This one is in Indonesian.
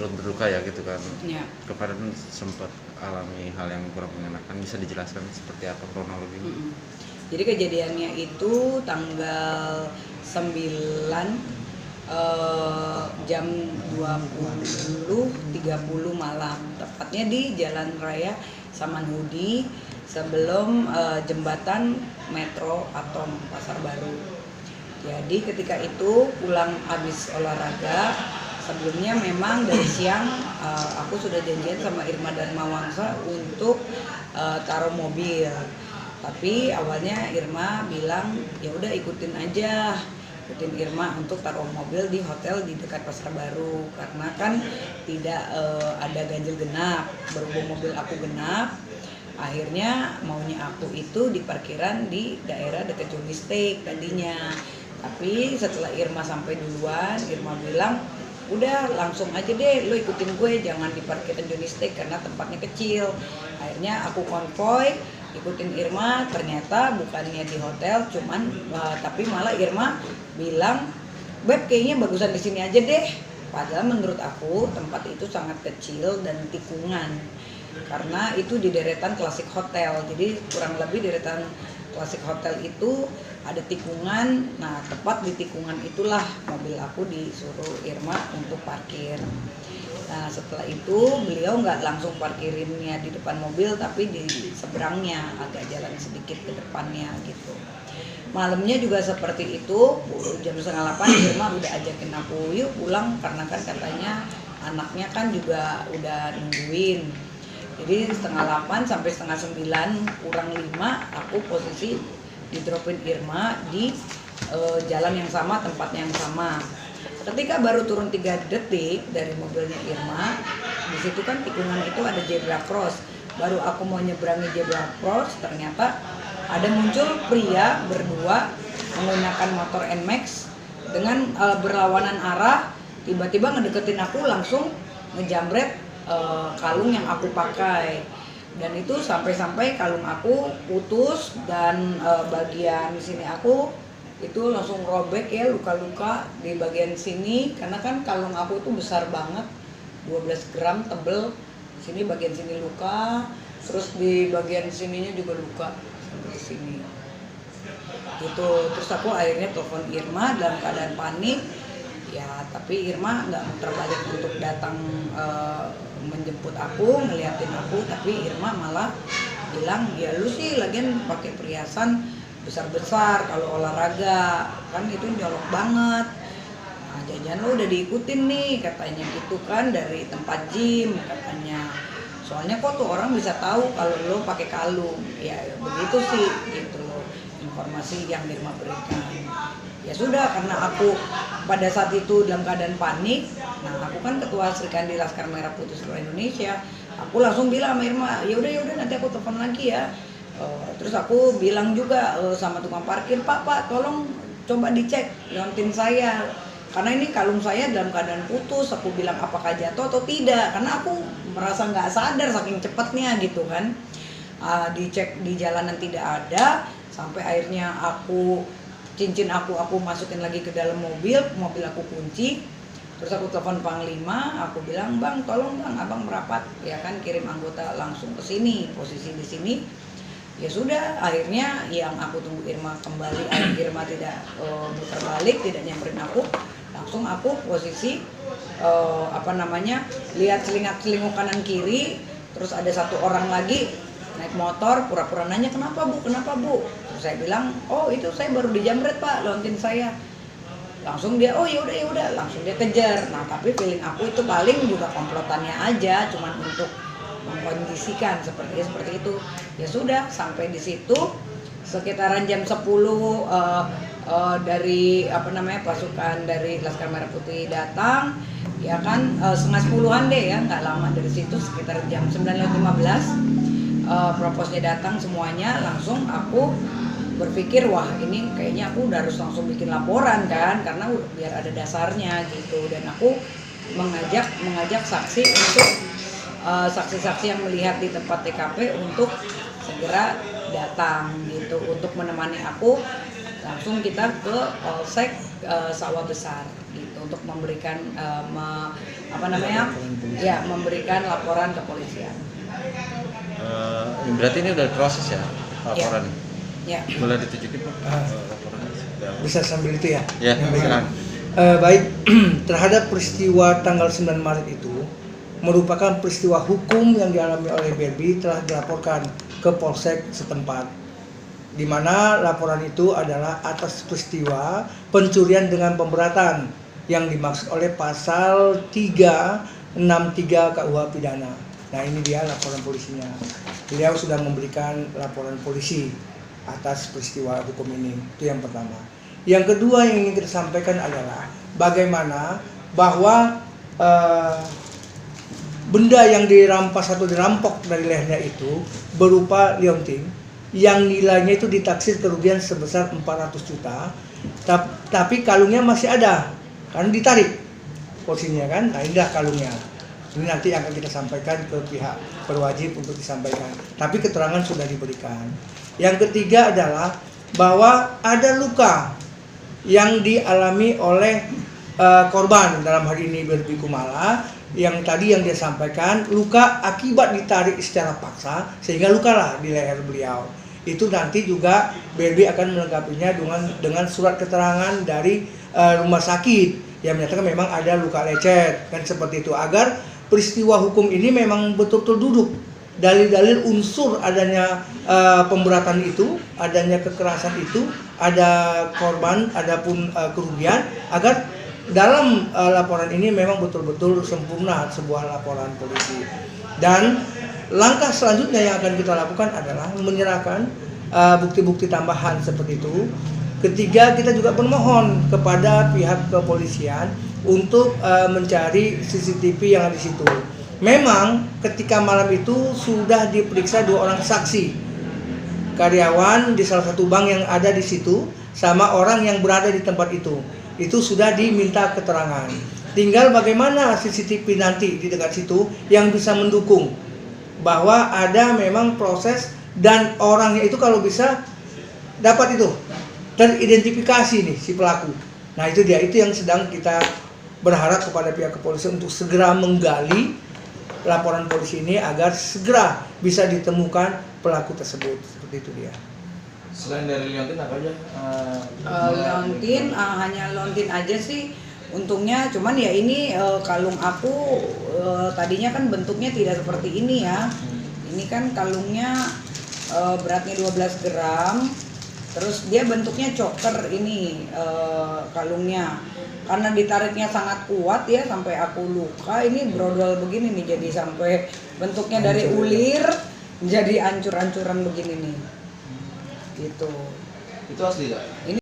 turut berduka ya gitu kan. Ya. Kemarin sempat alami hal yang kurang mengenakan, bisa dijelaskan seperti apa kronologinya? Jadi kejadiannya itu tanggal 9 jam 20.30 malam, tepatnya di Jalan Raya Samanhudi sebelum jembatan Metro Atom Pasar Baru. Jadi ketika itu pulang habis olahraga, sebelumnya memang dari siang aku sudah janjian sama Irma Darmawangsa untuk taruh mobil. Tapi awalnya Irma bilang ya udah ikutin Irma untuk taruh mobil di hotel di dekat Pasar Baru, karena kan tidak ada ganjil genap. Berhubung mobil aku genap, akhirnya maunya aku itu di parkiran di daerah dekat Johnny Steak tadinya. Tapi setelah Irma sampai duluan, Irma bilang udah langsung aja deh lo ikutin gue, jangan di parkiran Johnny Steak karena tempatnya kecil. Akhirnya aku konvoy ikutin Irma, ternyata bukannya di hotel, tapi malah Irma bilang, "Beb, kayaknya bagusan di sini aja deh." Padahal menurut aku tempat itu sangat kecil dan tikungan, karena itu di deretan klasik hotel. Jadi kurang lebih deretan klasik hotel itu ada tikungan. Nah, tepat di tikungan itulah mobil aku disuruh Irma untuk parkir. Nah, setelah itu beliau nggak langsung parkirinnya di depan mobil, tapi di seberangnya, agak jalan sedikit ke depannya gitu. Malamnya juga seperti itu, jam 7:30 Irma udah ajakin aku yuk pulang, karena kan katanya anaknya kan juga udah nungguin. Jadi 7:30 sampai 8:30 kurang 5 aku posisi didropin Irma di jalan yang sama, tempat yang sama. Ketika baru turun 3 detik dari mobilnya Irma, di situ kan tikungan itu ada zebra cross. Baru aku mau nyeberangi zebra cross, ternyata ada muncul pria berdua menggunakan motor NMAX dengan berlawanan arah, tiba-tiba ngedeketin aku, langsung ngejambret kalung yang aku pakai. Dan itu sampai-sampai kalung aku putus dan bagian sini aku itu langsung robek ya, luka-luka di bagian sini, karena kan kalung aku itu besar banget, 12 gram tebel. Sini bagian sini luka, terus di bagian sininya juga luka sampai ke sini. Gitu. Terus aku akhirnya telepon Irma dalam keadaan panik. Ya, tapi Irma nggak muter balik untuk datang menjemput aku, ngeliatin aku, tapi Irma malah bilang, "Ya lu sih lagian pakai perhiasan besar-besar kalau olahraga, kan itu nyolok banget. Nah, jajan lo udah diikutin nih," katanya gitu kan, dari tempat gym katanya. "Soalnya kok tuh orang bisa tahu kalau lo pakai kalung." Ya begitu sih gitu loh informasi yang Irma berikan. Ya sudah, karena aku pada saat itu dalam keadaan panik. Nah, aku kan ketua Serikandi Laskar Merah Putih seluruh Indonesia. Aku langsung bilang sama Irma, ya udah nanti aku telepon lagi ya. Terus aku bilang juga sama tukang parkir, Pak, tolong coba dicek leontin saya, karena ini kalung saya dalam keadaan putus. Aku bilang apakah jatuh atau tidak, karena aku merasa nggak sadar saking cepatnya gitu kan. Dicek di jalanan tidak ada, sampai akhirnya cincin aku masukin lagi ke dalam mobil aku kunci. Terus aku telepon Panglima, aku bilang, "Bang, tolong bang, abang merapat ya kan, kirim anggota langsung ke sini, posisi di sini." Ya sudah, akhirnya yang aku tunggu Irma kembali, Irma tidak muter balik, tidak nyamperin aku, langsung aku posisi lihat selingkuh kanan kiri. Terus ada satu orang lagi naik motor, pura-pura nanya, kenapa bu?" Terus saya bilang, "Oh itu saya baru dijamret pak, leontin saya." Langsung dia, "Oh yaudah, langsung dia kejar. Nah, tapi feeling aku itu paling juga komplotannya aja, cuman untuk mengkondisikan seperti itu. Ya sudah, sampai di situ sekitaran jam 10 dari pasukan dari Laskar Merah Putih datang, ya kan, 9:30-an deh ya, nggak lama dari situ, sekitar jam 9:15 proposnya datang semuanya. Langsung aku berpikir, wah ini kayaknya aku udah harus langsung bikin laporan kan, karena biar ada dasarnya gitu. Dan aku mengajak saksi untuk saksi-saksi yang melihat di tempat TKP untuk segera datang gitu, untuk menemani aku. Langsung kita ke Polsek Sawah Besar gitu, untuk memberikan memberikan laporan kepolisian. Berarti ini udah proses ya laporan? Ya. Boleh ditunjukin Pak laporan? Bisa sambil itu ya? Ya, silakan. Baik, terhadap peristiwa tanggal 9 Maret itu merupakan peristiwa hukum yang dialami oleh BRB telah dilaporkan ke Polsek setempat, di mana laporan itu adalah atas peristiwa pencurian dengan pemberatan yang dimaksud oleh pasal 363 KUH Pidana. Nah, ini dia laporan polisinya. Beliau sudah memberikan laporan polisi atas peristiwa hukum ini. Itu yang pertama. Yang kedua yang ingin kita sampaikan adalah bagaimana bahwa benda yang dirampas atau dirampok dari lehernya itu berupa liontin yang nilainya itu ditaksir kerugian sebesar 400 juta, tapi kalungnya masih ada karena ditarik posisinya kan. Nah, inilah kalungnya. Ini nanti akan kita sampaikan ke pihak berwajib untuk disampaikan, tapi keterangan sudah diberikan. Yang ketiga adalah bahwa ada luka yang dialami oleh korban, dalam hal ini Berbi Kumala, yang tadi yang dia sampaikan luka akibat ditarik secara paksa sehingga lukalah di leher beliau. Itu nanti juga BRB akan melengkapinya dengan surat keterangan dari rumah sakit yang menyatakan memang ada luka lecet, kan seperti itu, agar peristiwa hukum ini memang betul-betul duduk dalil-dalil unsur adanya pemberatan itu, adanya kekerasan itu, ada korban, adapun kerugian, agar dalam laporan ini memang betul-betul sempurna sebuah laporan polisi. Dan langkah selanjutnya yang akan kita lakukan adalah menyerahkan bukti-bukti tambahan seperti itu. Ketiga, kita juga bermohon kepada pihak kepolisian untuk mencari CCTV yang ada di situ. Memang ketika malam itu sudah diperiksa 2 orang saksi, karyawan di salah satu bank yang ada di situ sama orang yang berada di tempat itu sudah diminta keterangan. Tinggal bagaimana CCTV nanti di dekat situ yang bisa mendukung bahwa ada memang proses dan orangnya itu kalau bisa dapat itu teridentifikasi nih si pelaku. Nah, itu dia, itu yang sedang kita berharap kepada pihak kepolisian untuk segera menggali laporan polisi ini agar segera bisa ditemukan pelaku tersebut. Seperti itu dia. Selain dari liontin apa aja? Liontin hanya liontin aja sih untungnya, cuman ya ini kalung aku tadinya kan bentuknya tidak seperti ini ya. Ini kan kalungnya beratnya 12 gram. Terus dia bentuknya choker ini kalungnya. Karena ditariknya sangat kuat ya sampai aku luka. Ini brodol begini nih, jadi sampai bentuknya dari ulir jadi ancur-ancuran begini nih. Gitu. Itu asli gak? Ini